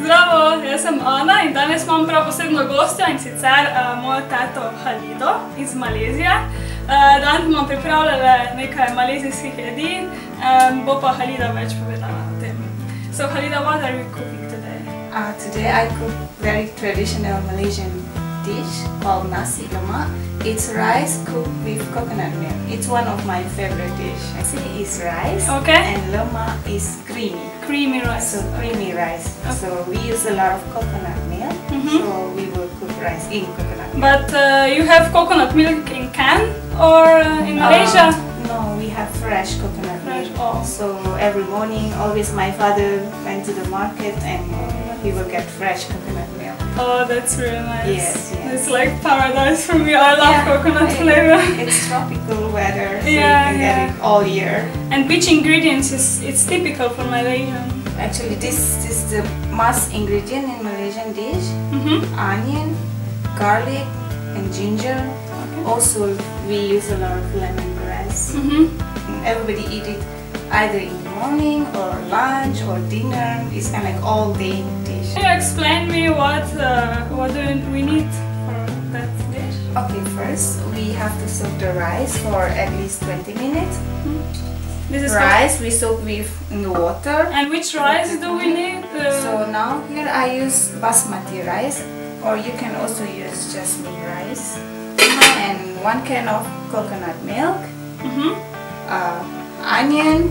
Zdravo, jaz sem Ana in danes imam prav posebno gostjo in sicer mojo teto Halido iz Malezije. Danes bomo pripravljali nekaj malezijskih jedi, bo pa Halida več povedala o tem. So Halida, what are we cooking today? Today I cook very traditional Malaysian dish called nasi lemak. It's rice cooked with coconut milk. It's one of my favorite dishes. Actually, it's rice, Okay. and lemak is creamy. Creamy rice. So creamy rice. Okay. So we use a lot of coconut milk. So we will cook rice in coconut milk. But you have coconut milk in can or in Malaysia? No, we have fresh coconut Fresh, milk. oh. So every morning, always my father went to the market and he will get fresh coconut milk. Oh, that's really nice. Yes, yes. It's like paradise for me. I love coconut flavor. It's tropical weather, so Yeah, you can get it all year. And which ingredients it's typical for Malaysian? Actually, this is the must ingredient in Malaysian dish. Onion, garlic, and ginger. Also, we use a lot of lemongrass. Everybody eat it either in the morning or lunch or dinner. It's kind of like all day dish. Can you explain me what do we need for that dish? Okay, first we have to soak the rice for at least 20 minutes. This is Rice we soak with in the water. And which rice do we need? So now here I use basmati rice, or you can also use jasmine rice, and 1 can of coconut milk, onion,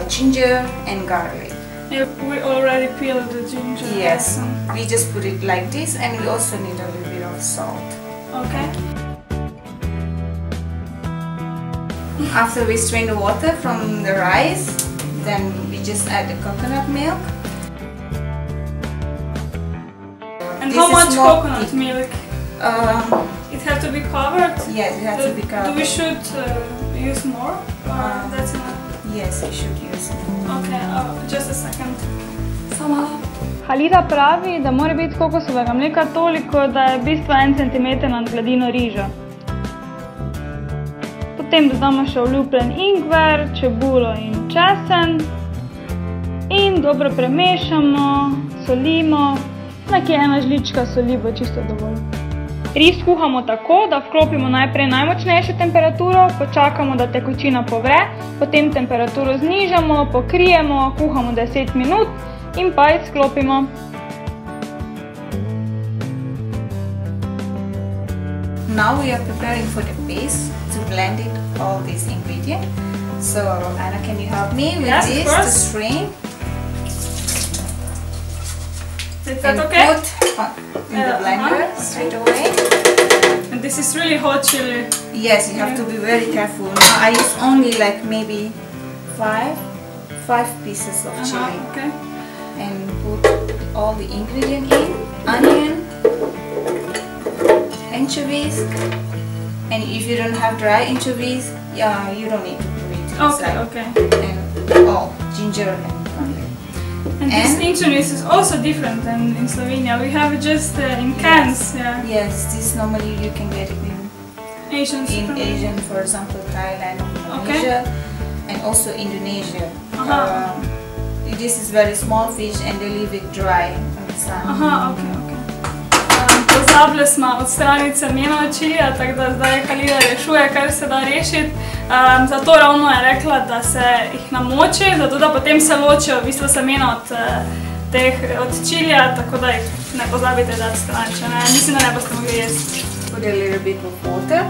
ginger, and garlic. Yeah, we already peeled the ginger. Yes, we just put it like this, and we also need a little bit of salt. Okay. After we strain the water from the rice, then we just add the coconut milk. And This how is much not coconut thick. milk? It has to be covered? Yes, it has to be covered. Do we should use more? That's enough? Yes, we should use it. Okay, just a second. Samo. Halida pravi, da mora biti kokosovega mleka toliko, da je v bistvu 1 cm nad gladino riža. Potem dodamo še oljubljen ingver, čebulo in česen in dobro premešamo, solimo. Nekje 1 žlička soli bo čisto dovolj. Ris kuhamo tako, da vklopimo najprej najmočnejšo temperaturo, počakamo, da tekočina povre, potem temperaturo znižamo, pokrijemo, kuhamo 10 minut in pa izklopimo. Now we are preparing for the paste to blend it all these ingredients. So Anna, can you help me with this to strain? Is that And okay? put in the blender straight away. And this is really hot chili. Yes, you have to be very careful. Now I use only like maybe 5 pieces of chili. Okay. And put all the ingredients in. Onion, anchovies, and if you don't have dry anchovies, you don't need to put it inside. Okay. And ginger and garlic. And this anchovies is also different than in Slovenia. We have it just in cans. Yeah. Yes, this normally you can get it in Asian. for example, Thailand, Malaysia, and also Indonesia. This is very small fish and they leave it dry on the sun. Okay. Pozabili smo odstraniti semena od čilija, tako da zdaj Halida rešuje, kar se da rešiti. Zato ravno je rekla, da se jih namoči, zato da potem se ločijo v bistvu semena od čilija, tako da jih ne pozabite dati stran, če ne, mislim, da ne boste mogli jesti. Put a little bit of water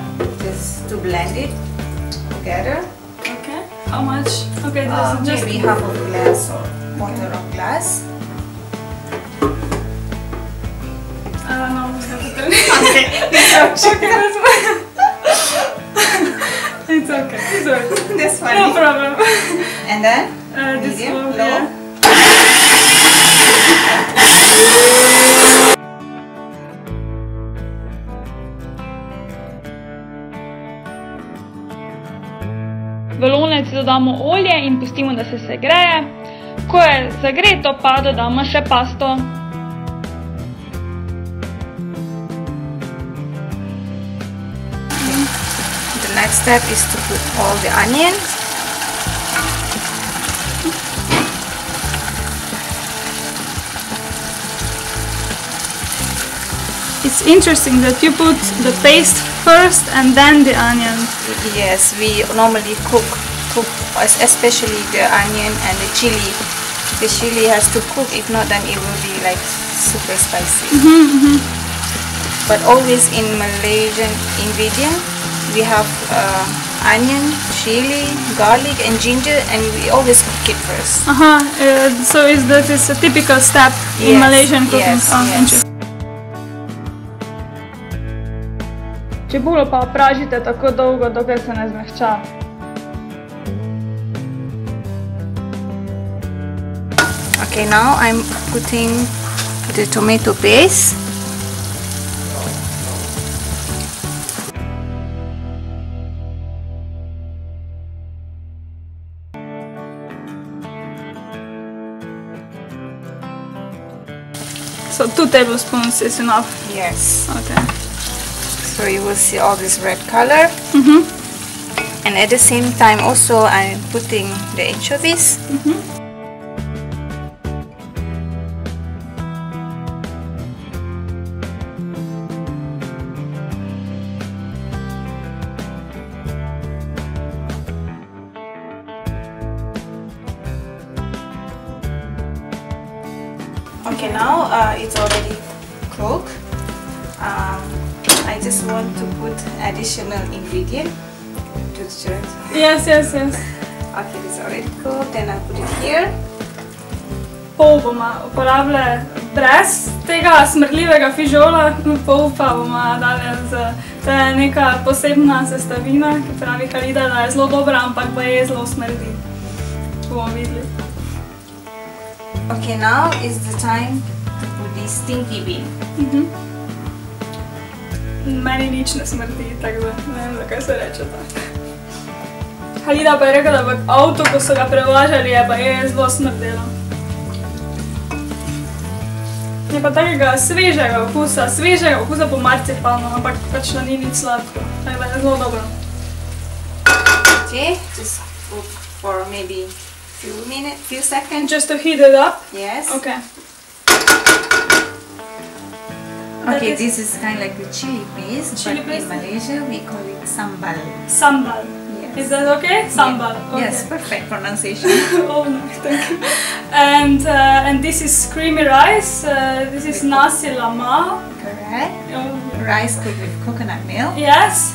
just to blend it together. Okay, how much? Okay, this is just maybe half of a glass or quarter of glass. I don't know, we have to turn it. It's okay. That's fine. No problem. And then This medium, will, low. yeah. V lonec dodamo olje in pustimo, da se segreje. Ko je zagreto, pa dodamo še pasto. The next step is to put all the onions. it's interesting that you put the paste first and then the onion. Yes, we normally cook especially the onion and the chili. The chili has to cook, if not then it will be like super spicy. But always in Malaysian ingredient we have onion, chili, garlic and ginger, and we always cook it first. So that is a typical step in Malaysian cooking. Yes. Čebulo pa pražite tako dolgo, dokler se ne zmehča. Okay, now I'm putting the tomato paste. So 2 tablespoons is enough? Yes. Okay. So you will see all this red color. And at the same time also I'm putting the anchovies. Okay, now it's already cooked. I just want to put additional ingredient to the church. Yes. Okay, it's already cooked, then I'll put it here. Pol bomo uporabljali brez tega smrdljivega fižola, pol pa bomo dali to je neka posebna sestavina, ki pravi Halida, da je zelo dobra, ampak pa je zelo smrdi. Bomo videli. Okay, now is the time to put this stinky bean. Meni nič ne smrdi, tako da ne vem, zakaj se reče tako. Halida pa je rekla, da v avtu, ko so ga prevažali, je pa je zelo smrdelo. Je pa takega svežega okusa po marcipanu, ampak pač da ni nič sladko, tako da je zelo dobro. Okay, just cook for maybe few seconds. Just to heat it up? Yes. Okay. Okay, this is kind of like the chili paste, but in Malaysia we call it sambal. Sambal. Yes. Is that okay? Sambal. Yeah. Okay. Yes, perfect pronunciation. Oh no, thank you. And this is creamy rice. This is nasi lemak. Correct. Oh. Rice cooked with coconut milk. Yes.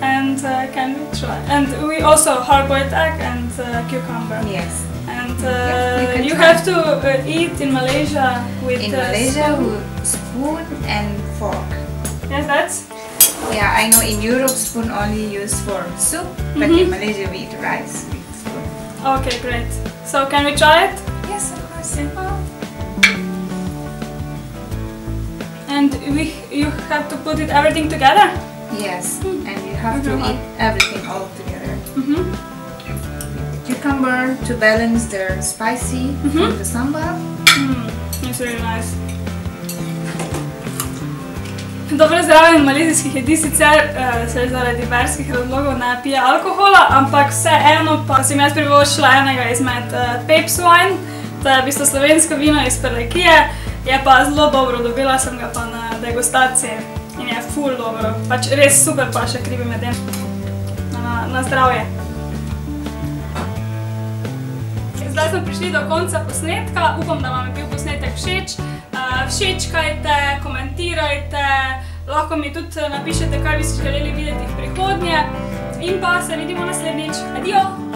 And can we try? And we also hard-boiled egg and cucumber. Yes. And you have to eat in Malaysia with spoon and fork. Yes, that's. Yeah, I know in Europe spoon only used for soup, but in Malaysia we eat rice with spoon. Okay, great. So can we try it? Yes, of course. And you have to put it everything together? Yes, and you have to eat everything all together. Cucumber to balance the spicy from the sambal. It's really nice. Dobro zdravljen malezijskih jedi sicer se zaradi verskih razlogov ne pije alkohola, ampak vseeno pa sem jaz privoščila enega izmed Pepsi wine, to je v bistvu slovensko vino iz Prlekije, je pa zelo dobro, dobila sem ga pa na degustaciji in je ful dobro, pač res super pa še krivi medem. Na zdravje. Zdaj smo prišli do konca posnetka, upam, da vam je bil posnetek všeč. Všečkajte, komentirajte, lahko mi tudi napišete, kaj bi si želeli videti v prihodnje in pa se vidimo naslednjič. Adijo!